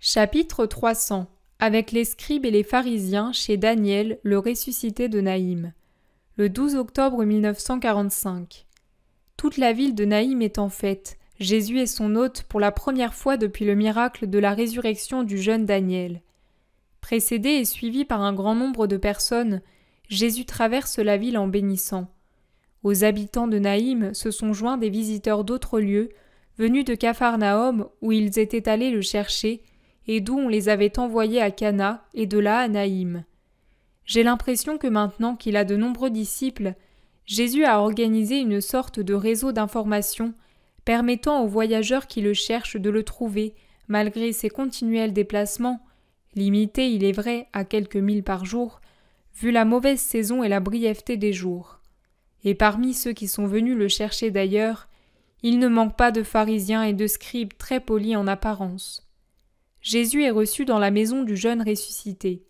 Chapitre 300 Avec les scribes et les pharisiens chez Daniel, le ressuscité de Naïm. Le 12 octobre 1945. Toute la ville de Naïm est en fête. Jésus est son hôte pour la première fois depuis le miracle de la résurrection du jeune Daniel. Précédé et suivi par un grand nombre de personnes, Jésus traverse la ville en bénissant. Aux habitants de Naïm se sont joints des visiteurs d'autres lieux, venus de Capharnaüm où ils étaient allés le chercher, et d'où on les avait envoyés à Cana et de là à Naïm. J'ai l'impression que maintenant qu'il a de nombreux disciples, Jésus a organisé une sorte de réseau d'information permettant aux voyageurs qui le cherchent de le trouver malgré ses continuels déplacements, limités il est vrai à quelques milles par jour, vu la mauvaise saison et la brièveté des jours. Et parmi ceux qui sont venus le chercher d'ailleurs, il ne manque pas de pharisiens et de scribes très polis en apparence. Jésus est reçu dans la maison du jeune ressuscité.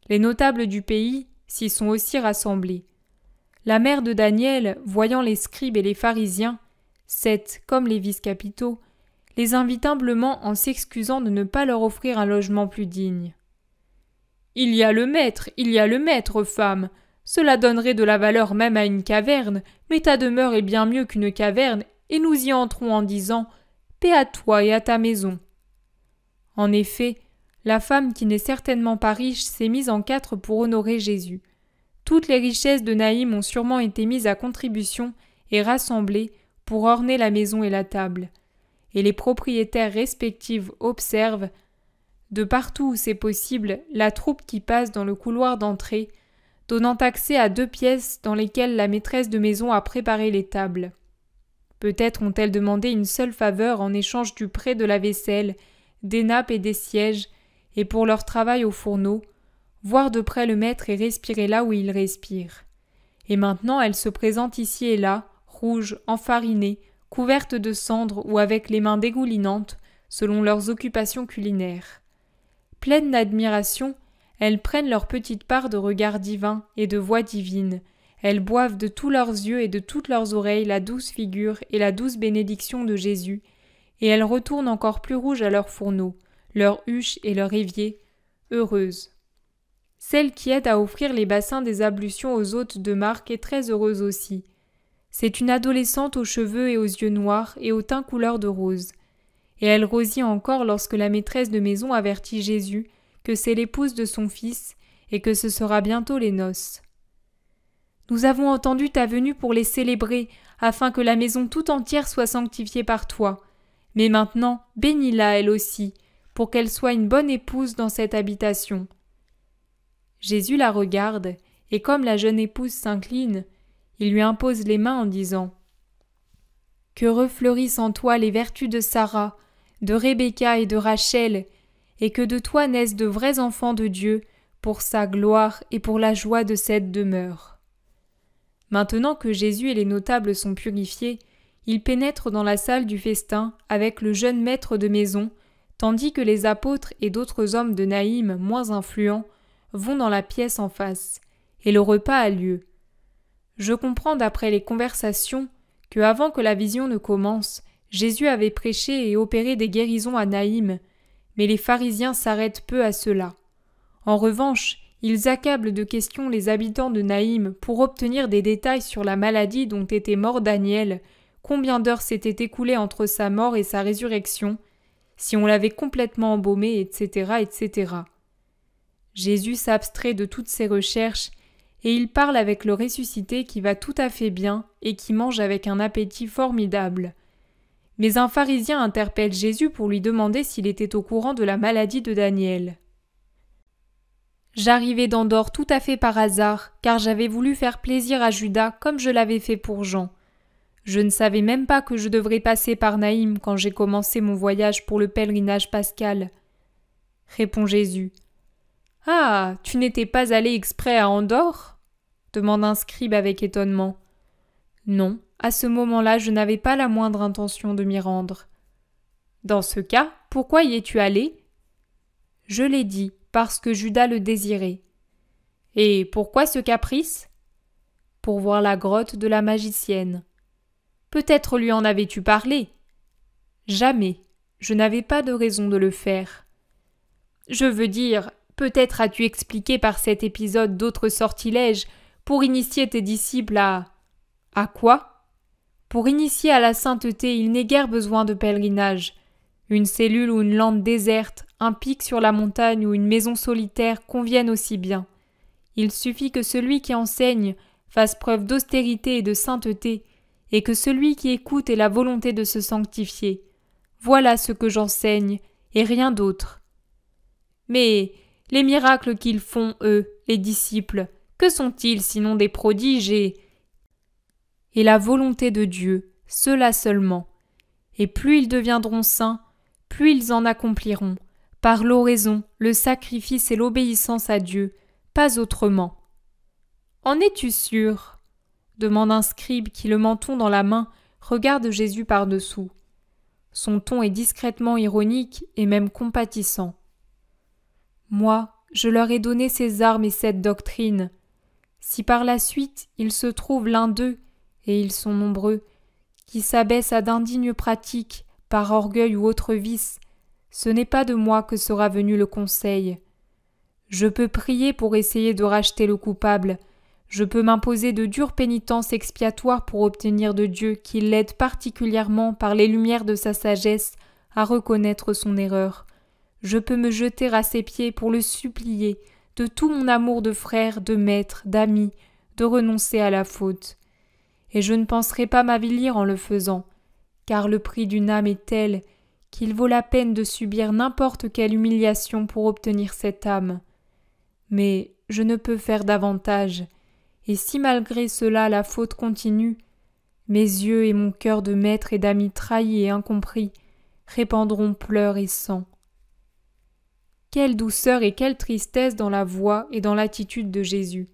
Les notables du pays s'y sont aussi rassemblés. La mère de Daniel, voyant les scribes et les pharisiens, 7 comme les vice-capitaux, les invite humblement en s'excusant de ne pas leur offrir un logement plus digne. « Il y a le maître, femme. Cela donnerait de la valeur même à une caverne, mais ta demeure est bien mieux qu'une caverne, et nous y entrons en disant « Paix à toi et à ta maison ». En effet, la femme qui n'est certainement pas riche s'est mise en 4 pour honorer Jésus. Toutes les richesses de Naïm ont sûrement été mises à contribution et rassemblées pour orner la maison et la table. Et les propriétaires respectifs observent, de partout où c'est possible, la troupe qui passe dans le couloir d'entrée, donnant accès à 2 pièces dans lesquelles la maîtresse de maison a préparé les tables. Peut-être ont-elles demandé une seule faveur en échange du prêt de la vaisselle, des nappes et des sièges, et pour leur travail au fourneau, voir de près le maître et respirer là où il respire. Et maintenant elles se présentent ici et là, rouges, enfarinées, couvertes de cendres ou avec les mains dégoulinantes, selon leurs occupations culinaires. Pleines d'admiration, elles prennent leur petite part de regard divin et de voix divine. Elles boivent de tous leurs yeux et de toutes leurs oreilles la douce figure et la douce bénédiction de Jésus, et elles retournent encore plus rouges à leur fourneau, leur huche et leur évier, heureuses. Celle qui aide à offrir les bassins des ablutions aux hôtes de marque est très heureuse aussi. C'est une adolescente aux cheveux et aux yeux noirs et au teint couleur de rose. Et elle rosit encore lorsque la maîtresse de maison avertit Jésus que c'est l'épouse de son fils et que ce sera bientôt les noces. « Nous avons entendu ta venue pour les célébrer, afin que la maison tout entière soit sanctifiée par toi. Mais maintenant, bénis-la elle aussi, pour qu'elle soit une bonne épouse dans cette habitation. » Jésus la regarde, et comme la jeune épouse s'incline, il lui impose les mains en disant « Que refleurissent en toi les vertus de Sarah, de Rebecca et de Rachel, et que de toi naissent de vrais enfants de Dieu, pour sa gloire et pour la joie de cette demeure. » Maintenant que Jésus et les notables sont purifiés, ils pénètrent dans la salle du festin avec le jeune maître de maison, tandis que les apôtres et d'autres hommes de Naïm moins influents vont dans la pièce en face, et le repas a lieu. Je comprends d'après les conversations que avant que la vision ne commence, Jésus avait prêché et opéré des guérisons à Naïm, mais les pharisiens s'arrêtent peu à cela. En revanche, ils accablent de questions les habitants de Naïm pour obtenir des détails sur la maladie dont était mort Daniel, combien d'heures s'étaient écoulées entre sa mort et sa résurrection, si on l'avait complètement embaumé, etc., etc. Jésus s'abstrait de toutes ces recherches et il parle avec le ressuscité qui va tout à fait bien et qui mange avec un appétit formidable. Mais un pharisien interpelle Jésus pour lui demander s'il était au courant de la maladie de Daniel. « J'arrivais d'Andorre tout à fait par hasard, car j'avais voulu faire plaisir à Judas comme je l'avais fait pour Jean. Je ne savais même pas que je devrais passer par Naïm quand j'ai commencé mon voyage pour le pèlerinage pascal. » Répond Jésus. « Ah, tu n'étais pas allé exprès à Andorre ?» demande un scribe avec étonnement. « Non, à ce moment-là, je n'avais pas la moindre intention de m'y rendre. »« Dans ce cas, pourquoi y es-tu allé ?» ?»« Je l'ai dit, parce que Judas le désirait. »« Et pourquoi ce caprice ?»« Pour voir la grotte de la magicienne. »« Peut-être lui en avais-tu parlé ?»« Jamais. Je n'avais pas de raison de le faire. » Je veux dire, peut-être as-tu expliqué par cet épisode d'autres sortilèges pour initier tes disciples à… À quoi? Pour initier à la sainteté, il n'est guère besoin de pèlerinage. Une cellule ou une lande déserte, un pic sur la montagne ou une maison solitaire conviennent aussi bien. Il suffit que celui qui enseigne fasse preuve d'austérité et de sainteté, et que celui qui écoute ait la volonté de se sanctifier. Voilà ce que j'enseigne, et rien d'autre. Mais les miracles qu'ils font, eux, les disciples, que sont-ils sinon des prodiges et la volonté de Dieu, cela seulement. Et plus ils deviendront saints, plus ils en accompliront, par l'oraison, le sacrifice et l'obéissance à Dieu, pas autrement. En es-tu sûr? Demande un scribe qui, le menton dans la main, regarde Jésus par-dessous. Son ton est discrètement ironique et même compatissant. Moi, je leur ai donné ces armes et cette doctrine. Si par la suite il se trouve l'un d'eux, et ils sont nombreux, qui s'abaisse à d'indignes pratiques, par orgueil ou autre vice, ce n'est pas de moi que sera venu le conseil. Je peux prier pour essayer de racheter le coupable, je peux m'imposer de dures pénitences expiatoires pour obtenir de Dieu qu'il l'aide particulièrement par les lumières de sa sagesse à reconnaître son erreur. Je peux me jeter à ses pieds pour le supplier, de tout mon amour de frère, de maître, d'ami, de renoncer à la faute. Et je ne penserai pas m'avilir en le faisant, car le prix d'une âme est tel qu'il vaut la peine de subir n'importe quelle humiliation pour obtenir cette âme. Mais je ne peux faire davantage, et si malgré cela la faute continue, mes yeux et mon cœur de maître et d'ami trahi et incompris répandront pleurs et sang. Quelle douceur et quelle tristesse dans la voix et dans l'attitude de Jésus.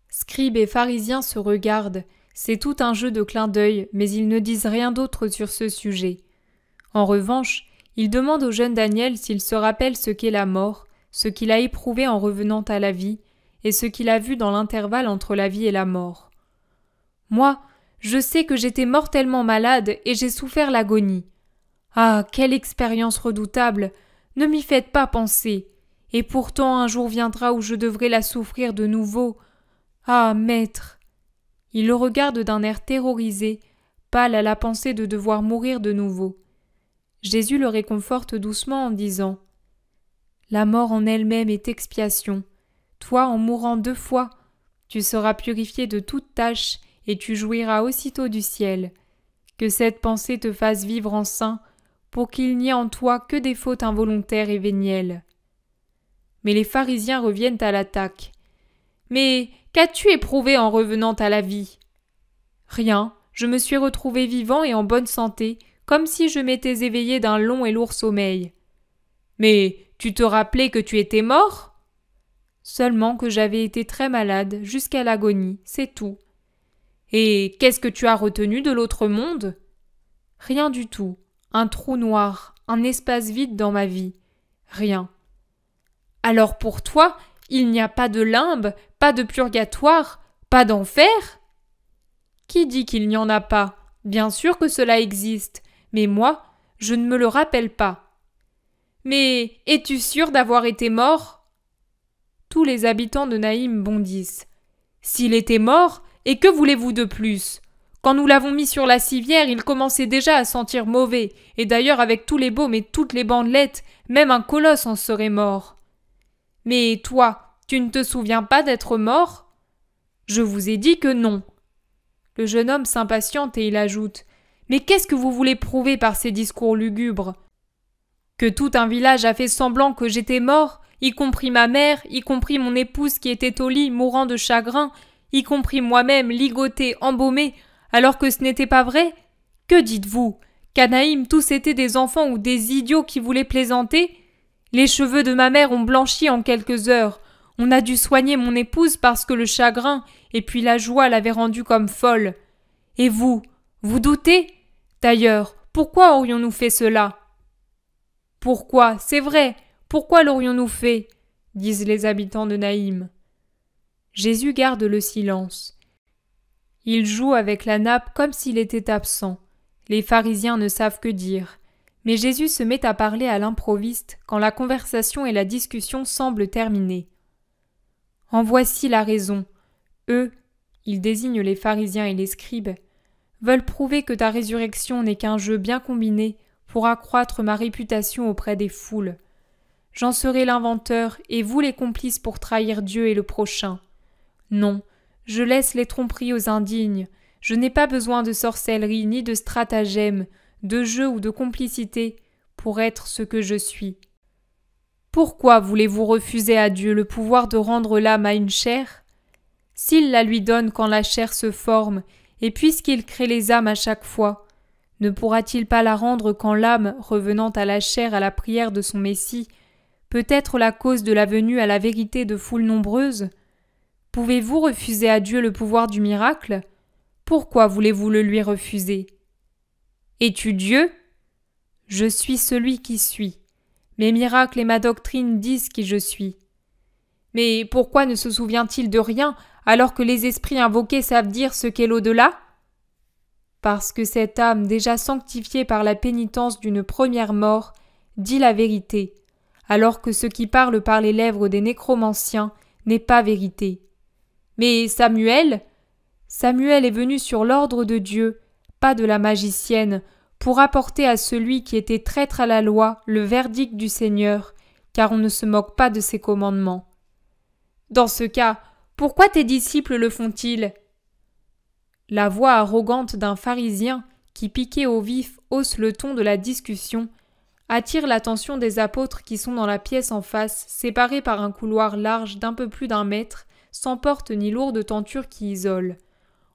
Scribes et pharisiens se regardent, c'est tout un jeu de clin d'œil, mais ils ne disent rien d'autre sur ce sujet. En revanche, ils demandent au jeune Daniel s'il se rappelle ce qu'est la mort, ce qu'il a éprouvé en revenant à la vie, et ce qu'il a vu dans l'intervalle entre la vie et la mort. Moi, je sais que j'étais mortellement malade et j'ai souffert l'agonie. Ah, quelle expérience redoutable! Ne m'y faites pas penser. Et pourtant un jour viendra où je devrai la souffrir de nouveau. Ah, maître! Il le regarde d'un air terrorisé, pâle à la pensée de devoir mourir de nouveau. Jésus le réconforte doucement en disant « La mort en elle-même est expiation. Toi, en mourant 2 fois, tu seras purifié de toute tâche et tu jouiras aussitôt du ciel. Que cette pensée te fasse vivre en saint, pour qu'il n'y ait en toi que des fautes involontaires et vénielles. » Mais les pharisiens reviennent à l'attaque. « Mais qu'as-tu éprouvé en revenant à la vie ?»« Rien, je me suis retrouvé vivant et en bonne santé, comme si je m'étais éveillé d'un long et lourd sommeil. »« Mais tu te rappelais que tu étais mort ?»« Seulement que j'avais été très malade, jusqu'à l'agonie, c'est tout. »« Et qu'est-ce que tu as retenu de l'autre monde ?»« Rien du tout. Un trou noir, un espace vide dans ma vie. Rien. »« Alors pour toi, il n'y a pas de limbe, pas de purgatoire, pas d'enfer ?»« Qui dit qu'il n'y en a pas? Bien sûr que cela existe, mais moi, je ne me le rappelle pas. »« Mais es-tu sûr d'avoir été mort ?» Tous les habitants de Naïm bondissent. « S'il était mort, et que voulez-vous de plus ? Quand nous l'avons mis sur la civière, il commençait déjà à sentir mauvais, et d'ailleurs avec tous les baumes et toutes les bandelettes, même un colosse en serait mort. Mais toi, tu ne te souviens pas d'être mort ? Je vous ai dit que non. » Le jeune homme s'impatiente et il ajoute « Mais qu'est-ce que vous voulez prouver par ces discours lugubres ? Que tout un village a fait semblant que j'étais mort, y compris ma mère, y compris mon épouse qui était au lit mourant de chagrin, y compris moi-même ligoté, embaumé, alors que ce n'était pas vrai ? Que dites-vous ? Qu'à Naïm tous étaient des enfants ou des idiots qui voulaient plaisanter ? Les cheveux de ma mère ont blanchi en quelques heures. On a dû soigner mon épouse parce que le chagrin et puis la joie l'avaient rendue comme folle. Et vous doutez ? D'ailleurs, pourquoi aurions-nous fait cela ? Pourquoi, c'est vrai, pourquoi l'aurions-nous fait ? Disent les habitants de Naïm. Jésus garde le silence. Il joue avec la nappe comme s'il était absent. Les pharisiens ne savent que dire. Mais Jésus se met à parler à l'improviste quand la conversation et la discussion semblent terminées. En voici la raison. Eux, il désigne les pharisiens et les scribes, veulent prouver que ta résurrection n'est qu'un jeu bien combiné pour accroître ma réputation auprès des foules. J'en serai l'inventeur et vous les complices pour trahir Dieu et le prochain. Non, je laisse les tromperies aux indignes. Je n'ai pas besoin de sorcellerie ni de stratagème, de jeu ou de complicité pour être ce que je suis. Pourquoi voulez-vous refuser à Dieu le pouvoir de rendre l'âme à une chair ? S'il la lui donne quand la chair se forme, et puisqu'il crée les âmes à chaque fois, ne pourra-t-il pas la rendre quand l'âme, revenant à la chair à la prière de son Messie, peut être la cause de la venue à la vérité de foules nombreuses ? Pouvez-vous refuser à Dieu le pouvoir du miracle ? Pourquoi voulez-vous le lui refuser ? Es-tu Dieu ? Je suis celui qui suis. Mes miracles et ma doctrine disent qui je suis. Mais pourquoi ne se souvient-il de rien alors que les esprits invoqués savent dire ce qu'est l'au-delà ? Parce que cette âme déjà sanctifiée par la pénitence d'une première mort dit la vérité, alors que ce qui parle par les lèvres des nécromanciens n'est pas vérité. Mais Samuel est venu sur l'ordre de Dieu, pas de la magicienne, pour apporter à celui qui était traître à la loi le verdict du Seigneur, car on ne se moque pas de ses commandements. Dans ce cas, pourquoi tes disciples le font-ils ? La voix arrogante d'un pharisien qui, piqué au vif, hausse le ton de la discussion, attire l'attention des apôtres qui sont dans la pièce en face, séparés par un couloir large d'un peu plus d'1 mètre, sans porte ni lourde tenture qui isole.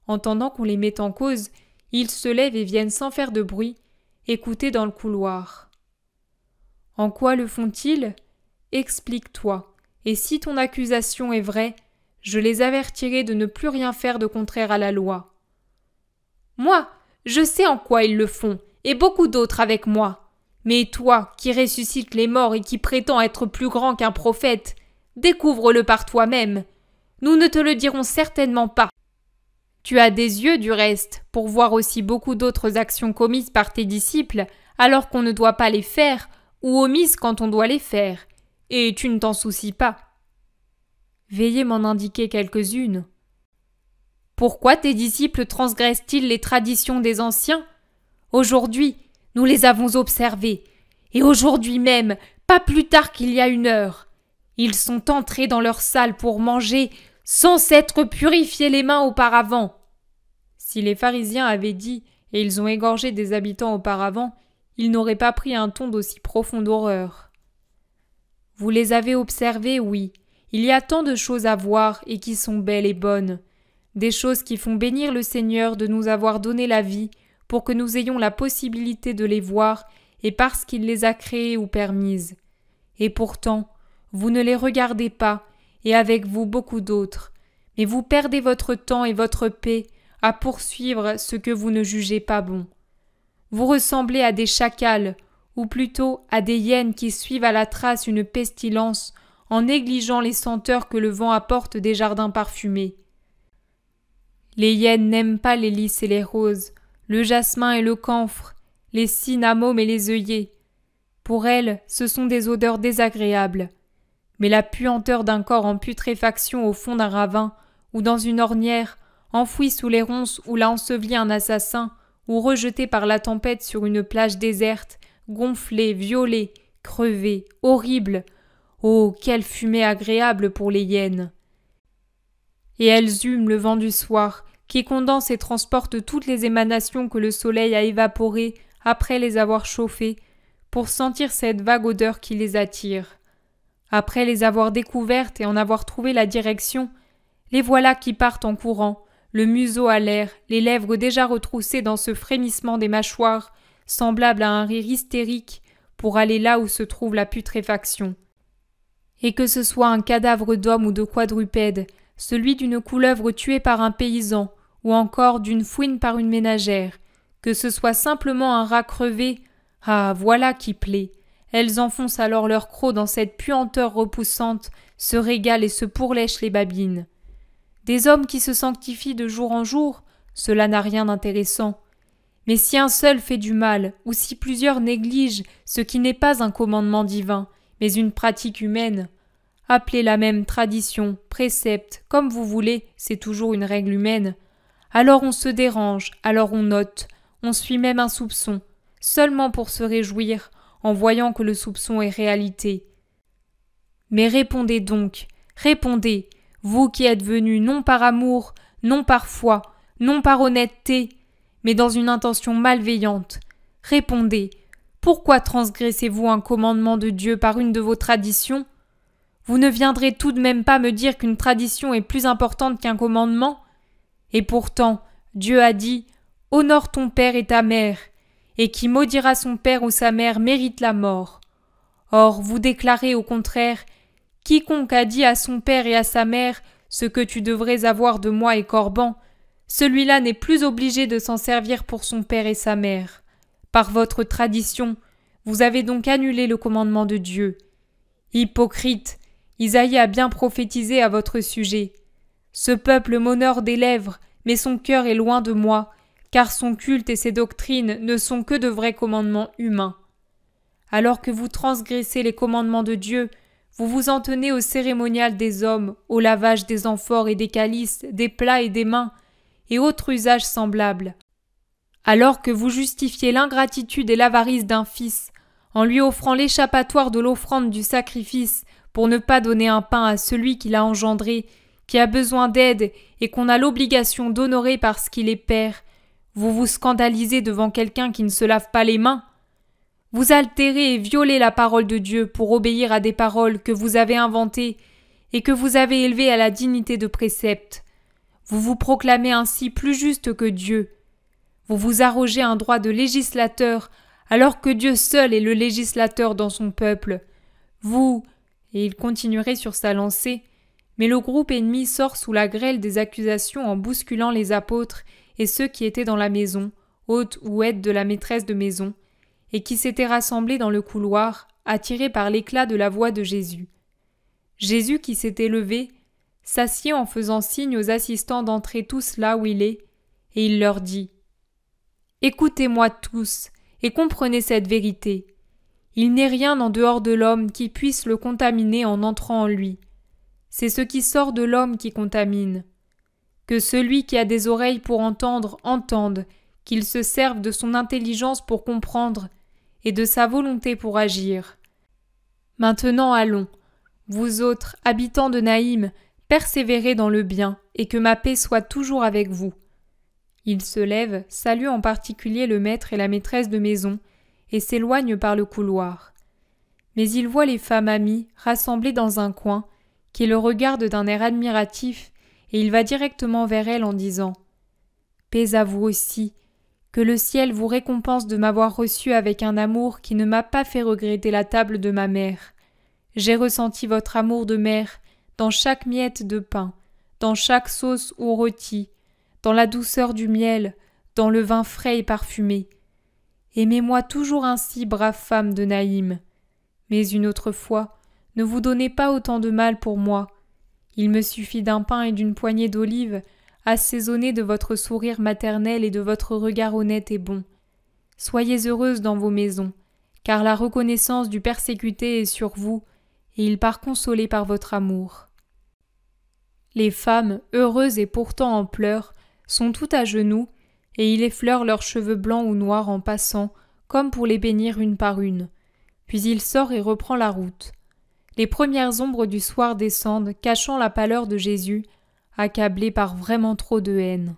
Entendant qu'on les met en cause, ils se lèvent et viennent sans faire de bruit, écouter dans le couloir. En quoi le font-ils ? Explique-toi, et si ton accusation est vraie, je les avertirai de ne plus rien faire de contraire à la loi. Moi, je sais en quoi ils le font, et beaucoup d'autres avec moi. Mais toi, qui ressuscites les morts et qui prétends être plus grand qu'un prophète, découvre-le par toi-même. Nous ne te le dirons certainement pas. Tu as des yeux, du reste, pour voir aussi beaucoup d'autres actions commises par tes disciples, alors qu'on ne doit pas les faire, ou omises quand on doit les faire, et tu ne t'en soucies pas. Veuillez m'en indiquer quelques-unes. Pourquoi tes disciples transgressent-ils les traditions des anciens ? Aujourd'hui, nous les avons observés, et aujourd'hui même, pas plus tard qu'il y a 1 heure. Ils sont entrés dans leur salle pour manger sans s'être purifiés les mains auparavant. Si les pharisiens avaient dit « et ils ont égorgé des habitants auparavant », ils n'auraient pas pris un ton d'aussi profonde horreur. Vous les avez observés, oui. Il y a tant de choses à voir et qui sont belles et bonnes. Des choses qui font bénir le Seigneur de nous avoir donné la vie pour que nous ayons la possibilité de les voir et parce qu'il les a créées ou permises. Et pourtant, vous ne les regardez pas, et avec vous beaucoup d'autres, mais vous perdez votre temps et votre paix à poursuivre ce que vous ne jugez pas bon. Vous ressemblez à des chacals, ou plutôt à des hyènes qui suivent à la trace une pestilence en négligeant les senteurs que le vent apporte des jardins parfumés. Les hyènes n'aiment pas les lys et les roses, le jasmin et le camphre, les cinnamommes et les œillets. Pour elles, ce sont des odeurs désagréables. Mais la puanteur d'un corps en putréfaction au fond d'un ravin, ou dans une ornière, enfoui sous les ronces où l'a enseveli un assassin, ou rejeté par la tempête sur une plage déserte, gonflée, violée, crevée, horrible. Oh, quelle fumée agréable pour les hyènes! Et elles hument le vent du soir, qui condense et transporte toutes les émanations que le soleil a évaporées après les avoir chauffées, pour sentir cette vague odeur qui les attire. Après les avoir découvertes et en avoir trouvé la direction, les voilà qui partent en courant, le museau à l'air, les lèvres déjà retroussées dans ce frémissement des mâchoires, semblable à un rire hystérique, pour aller là où se trouve la putréfaction. Et que ce soit un cadavre d'homme ou de quadrupède, celui d'une couleuvre tuée par un paysan, ou encore d'une fouine par une ménagère, que ce soit simplement un rat crevé, ah, voilà qui plaît. Elles enfoncent alors leur croc dans cette puanteur repoussante, se régalent et se pourlèchent les babines. Des hommes qui se sanctifient de jour en jour, cela n'a rien d'intéressant. Mais si un seul fait du mal, ou si plusieurs négligent ce qui n'est pas un commandement divin, mais une pratique humaine, appelez la même tradition, précepte, comme vous voulez, c'est toujours une règle humaine. Alors on se dérange, alors on note, on suit même un soupçon, seulement pour se réjouir, en voyant que le soupçon est réalité. Mais répondez donc, répondez, vous qui êtes venus non par amour, non par foi, non par honnêteté, mais dans une intention malveillante. Répondez, pourquoi transgressez-vous un commandement de Dieu par une de vos traditions ? Vous ne viendrez tout de même pas me dire qu'une tradition est plus importante qu'un commandement ? Et pourtant, Dieu a dit « Honore ton père et ta mère », et qui maudira son père ou sa mère mérite la mort. Or, vous déclarez au contraire « Quiconque a dit à son père et à sa mère « Ce que tu devrais avoir de moi est Corban », celui-là n'est plus obligé de s'en servir pour son père et sa mère. Par votre tradition, vous avez donc annulé le commandement de Dieu. Hypocrite, Isaïe a bien prophétisé à votre sujet. Ce peuple m'honore des lèvres, mais son cœur est loin de moi, car son culte et ses doctrines ne sont que de vrais commandements humains. Alors que vous transgressez les commandements de Dieu, vous vous en tenez au cérémonial des hommes, au lavage des amphores et des calices, des plats et des mains, et autres usages semblables. Alors que vous justifiez l'ingratitude et l'avarice d'un fils, en lui offrant l'échappatoire de l'offrande du sacrifice, pour ne pas donner un pain à celui qui l'a engendré, qui a besoin d'aide et qu'on a l'obligation d'honorer parce qu'il est père, vous vous scandalisez devant quelqu'un qui ne se lave pas les mains. Vous altérez et violez la parole de Dieu pour obéir à des paroles que vous avez inventées et que vous avez élevées à la dignité de précepte. Vous vous proclamez ainsi plus juste que Dieu. Vous vous arrogez un droit de législateur alors que Dieu seul est le législateur dans son peuple. Vous, et il continuerait sur sa lancée, mais le groupe ennemi sort sous la grêle des accusations en bousculant les apôtres et ceux qui étaient dans la maison, hôtes ou aides de la maîtresse de maison, et qui s'étaient rassemblés dans le couloir, attirés par l'éclat de la voix de Jésus. Jésus qui s'était levé, s'assied en faisant signe aux assistants d'entrer tous là où il est, et il leur dit « Écoutez-moi tous, et comprenez cette vérité. Il n'est rien en dehors de l'homme qui puisse le contaminer en entrant en lui. C'est ce qui sort de l'homme qui contamine. Que celui qui a des oreilles pour entendre, entende, qu'il se serve de son intelligence pour comprendre, et de sa volonté pour agir. Maintenant allons, vous autres, habitants de Naïm, persévérez dans le bien, et que ma paix soit toujours avec vous. » Il se lève, salue en particulier le maître et la maîtresse de maison, et s'éloigne par le couloir. Mais il voit les femmes amies rassemblées dans un coin, qui le regardent d'un air admiratif, et il va directement vers elles en disant « Paix à vous aussi, que le ciel vous récompense de m'avoir reçu avec un amour qui ne m'a pas fait regretter la table de ma mère. J'ai ressenti votre amour de mère dans chaque miette de pain, dans chaque sauce ou rôti, dans la douceur du miel, dans le vin frais et parfumé. Aimez-moi toujours ainsi, brave femme de Naïm. Mais une autre fois, ne vous donnez pas autant de mal pour moi. Il me suffit d'un pain et d'une poignée d'olives, assaisonnés de votre sourire maternel et de votre regard honnête et bon. Soyez heureuse dans vos maisons, car la reconnaissance du persécuté est sur vous, et il part consolé par votre amour. » Les femmes, heureuses et pourtant en pleurs, sont toutes à genoux, et il effleure leurs cheveux blancs ou noirs en passant, comme pour les bénir une par une. Puis il sort et reprend la route. Les premières ombres du soir descendent, cachant la pâleur de Jésus, accablé par vraiment trop de haine.